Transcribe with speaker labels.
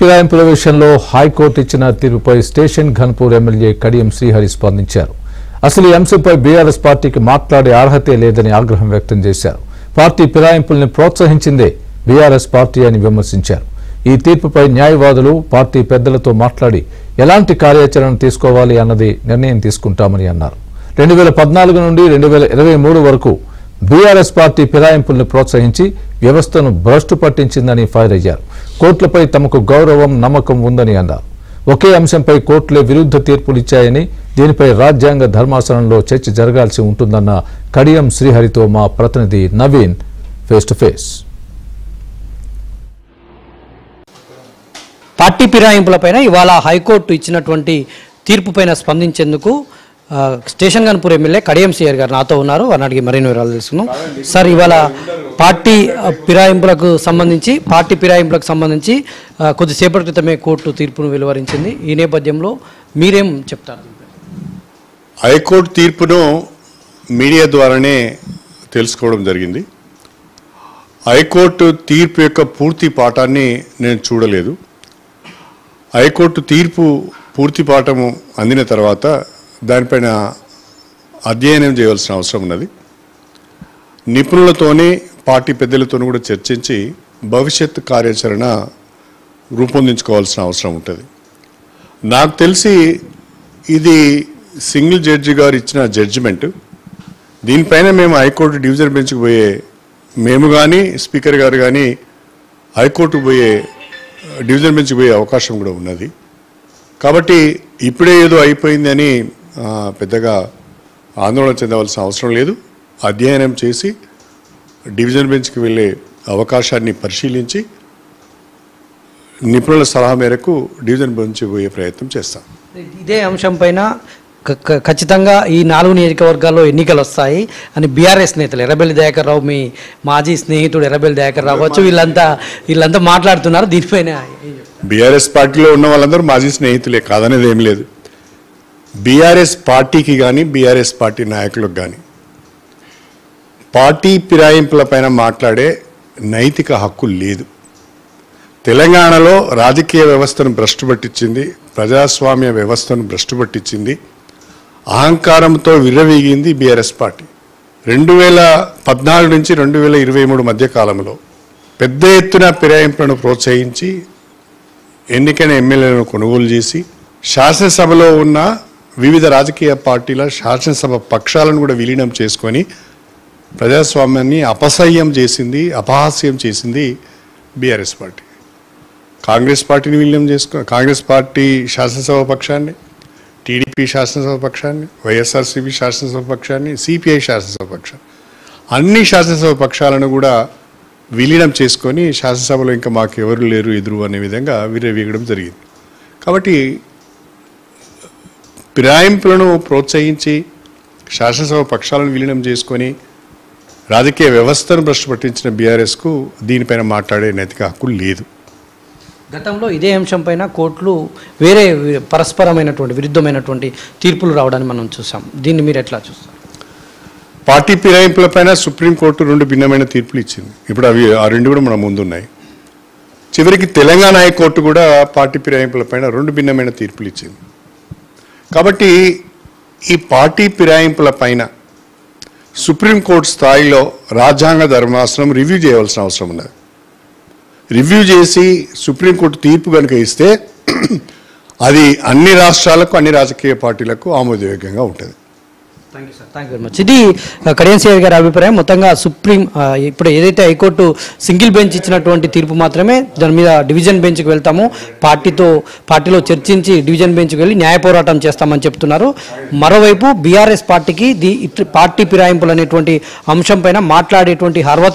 Speaker 1: ఫిరాయింపుల విషయంలో హైకోర్టు ఇచ్చిన తీర్పుపై స్టేషన్ ఘన్పూర్ ఎమ్మెల్యే కడియం శ్రీహరి స్పందించారు. అసలు ఈ అంశంపై బీఆర్ఎస్ పార్టీకి మాట్లాడే అర్హతే లేదని ఆగ్రహం వ్యక్తం చేశారు. పార్టీ ఫిరాయింపుల్ని ప్రోత్సహించిందే బీఆర్ఎస్ పార్టీ అని విమర్శించారు. ఈ తీర్పుపై న్యాయవాదులు పార్టీ పెద్దలతో మాట్లాడి ఎలాంటి కార్యాచరణ తీసుకోవాలి అన్నది నిర్ణయం తీసుకుంటామని అన్నారు. 2014 నుండి 2023 వరకు బీఆర్ఎస్ పార్టీ ఫిరాయింపుల్ని ప్రోత్సహించి వ్యవస్థను భ్రష్టు పట్టించిందని ఫైర్ అయ్యారు. కోర్టులపై తమకు గౌరవం, నమ్మకం ఉందని అన్నారు. ఒకే అంశంపై కోర్టులే విరుద్ధ తీర్పులు ఇచ్చాయని, దీనిపై రాజ్యాంగ ధర్మాసనంలో చర్చ జరగాల్సి ఉంటుందన్న కడియం శ్రీహరితో మా ప్రతినిధి Naveen face to face.
Speaker 2: Party ఫిరాయింపులపైన ఇవాళ హైకోర్టు ఇచ్చినటువంటి తీర్పుపైన స్పందించేందుకు స్టేషన్ ఘన్పూర్ ఎమ్మెల్యే కడియం శ్రీహరి గారు నాతో ఉన్నారు. వారికి మరిన్ని వివరాలు తెలుసుకుందాం. సార్, ఇవాళ పార్టీ ఫిరాయింపులకు సంబంధించి కొద్దిసేపటి క్రితమే కోర్టు తీర్పును వెలువరించింది. ఈ నేపథ్యంలో మీరేం చెప్తారు?
Speaker 3: హైకోర్టు తీర్పును మీడియా ద్వారానే తెలుసుకోవడం జరిగింది. హైకోర్టు తీర్పు యొక్క పూర్తి పాఠాన్ని నేను చూడలేదు. హైకోర్టు తీర్పు పూర్తి పాఠము అందిన తర్వాత దానిపైన అధ్యయనం చేయవలసిన అవసరం ఉన్నది. నిపుణులతోనే పార్టీ పెద్దలతోనూ కూడా చర్చించి భవిష్యత్ కార్యాచరణ రూపొందించుకోవాల్సిన అవసరం ఉంటుంది. నాకు తెలిసి ఇది సింగిల్ జడ్జి గారు ఇచ్చిన జడ్జిమెంట్. దీనిపైన మేము హైకోర్టు డివిజన్ బెంచ్కి పోయే మేము కానీ స్పీకర్ గారు కానీ హైకోర్టుకు పోయే డివిజన్ బెంచ్కి పోయే అవకాశం కూడా ఉన్నది. కాబట్టి ఇప్పుడే ఏదో అయిపోయింది అని పెద్దగా ఆందోళన చెందవలసిన అవసరం లేదు. అధ్యయనం చేసి డివిజన్ బెంచ్కి వెళ్ళే అవకాశాన్ని పరిశీలించి నిపుణుల సలహా మేరకు డివిజన్ బెంచ్కి పోయే ప్రయత్నం చేస్తాం.
Speaker 2: ఇదే అంశంపైన ఖచ్చితంగా ఈ 4 నియోజకవర్గాల్లో ఎన్నికలు వస్తాయి అని బీఆర్ఎస్ నేతలు ఎర్రబెల్లి దయాకర్ రావు, మీ మాజీ స్నేహితుడు ఎర్రబెల్లి దయాకర్ రావు వచ్చు, వీళ్ళంతా మాట్లాడుతున్నారు. దీనిపైన
Speaker 3: బీఆర్ఎస్ పార్టీలో ఉన్న వాళ్ళందరూ మాజీ స్నేహితులే, కాదనేది ఏం లేదు. బీఆర్ఎస్ పార్టీకి కానీ బీఆర్ఎస్ పార్టీ నాయకులకు కానీ పార్టీ ఫిరాయింపుల పైన మాట్లాడే నైతిక హక్కు లేదు. తెలంగాణలో రాజకీయ వ్యవస్థను భ్రష్టు పట్టించింది, ప్రజాస్వామ్య వ్యవస్థను భ్రష్టు పట్టించింది, అహంకారంతో విర్రవీగింది బీఆర్ఎస్ పార్టీ. 2014 నుంచి 2023 మధ్య కాలంలో పెద్ద ఎత్తున ఫిరాయింపులను ప్రోత్సహించి ఎన్నికైన ఎమ్మెల్యేలను కొనుగోలు చేసి శాసనసభలో ఉన్న వివిధ రాజకీయ పార్టీల శాసనసభ పక్షాలను కూడా విలీనం చేసుకొని ప్రజాస్వామ్యాన్ని అపహాస్యం చేసింది బీఆర్ఎస్ పార్టీ. కాంగ్రెస్ పార్టీని విలీనం చేసుకొని కాంగ్రెస్ పార్టీ శాసనసభ పక్షాన్ని, టీడీపీ శాసనసభ పక్షాన్ని, వైఎస్ఆర్సీపీ శాసనసభ పక్షాన్ని, సిపిఐ శాసనసభ పక్షాన్ని, అన్ని శాసనసభ పక్షాలను కూడా విలీనం చేసుకొని శాసనసభలో ఇంకా మాకు ఎవరు లేరు ఎదురు అనే విధంగా విర్రవీగడం జరిగింది. కాబట్టి ఫిరాయింపులను ప్రోత్సహించి శాసనసభ పక్షాలను విలీనం చేసుకొని రాజకీయ వ్యవస్థను భ్రష్టు పట్టించిన బీఆర్ఎస్కు దీనిపైన మాట్లాడే నైతిక హక్కు లేదు.
Speaker 2: గతంలో ఇదే అంశంపైన కోర్టులు వేరే పరస్పరమైనటువంటి విరుద్ధమైనటువంటి తీర్పులు రావడాన్ని మనం చూసాం. దీన్ని మీరు ఎట్లా చూస్తారు?
Speaker 3: పార్టీ ఫిరాయింపులపైన సుప్రీంకోర్టు 2 భిన్నమైన తీర్పులు ఇచ్చింది. ఇప్పుడు ఆ 2 కూడా మన ముందున్నాయి. చివరికి తెలంగాణ హైకోర్టు కూడా పార్టీ ఫిరాయింపులపైన 2 భిన్నమైన తీర్పులు ఇచ్చింది. కాబట్టి ఈ పార్టీ ఫిరాయింపులపైన సుప్రీంకోర్టు స్థాయిలో రాజ్యాంగ ధర్మాసనం రివ్యూ చేయవలసిన అవసరం ఉన్నది. రివ్యూ చేసి సుప్రీంకోర్టు తీర్పు కనుక ఇస్తే అది అన్ని రాష్ట్రాలకు, అన్ని రాజకీయ పార్టీలకు ఆమోదయోగ్యంగా ఉంటుంది.
Speaker 2: Thank you very much. ఇది కడియం శ్రీహరి గారి అభిప్రాయం. మొత్తంగా ఇప్పుడు ఏదైతే హైకోర్టు సింగిల్ బెంచ్ ఇచ్చినటువంటి తీర్పు మాత్రమే, దాని మీద డివిజన్ బెంచ్కి వెళ్తాము, పార్టీలో చర్చించి డివిజన్ బెంచ్కి వెళ్ళి న్యాయ పోరాటం చేస్తామని చెప్తున్నారు. మరోవైపు బీఆర్ఎస్ పార్టీకి పార్టీ ఫిరాయింపులు అనేటువంటి అంశం పైన మాట్లాడేటువంటి అర్హత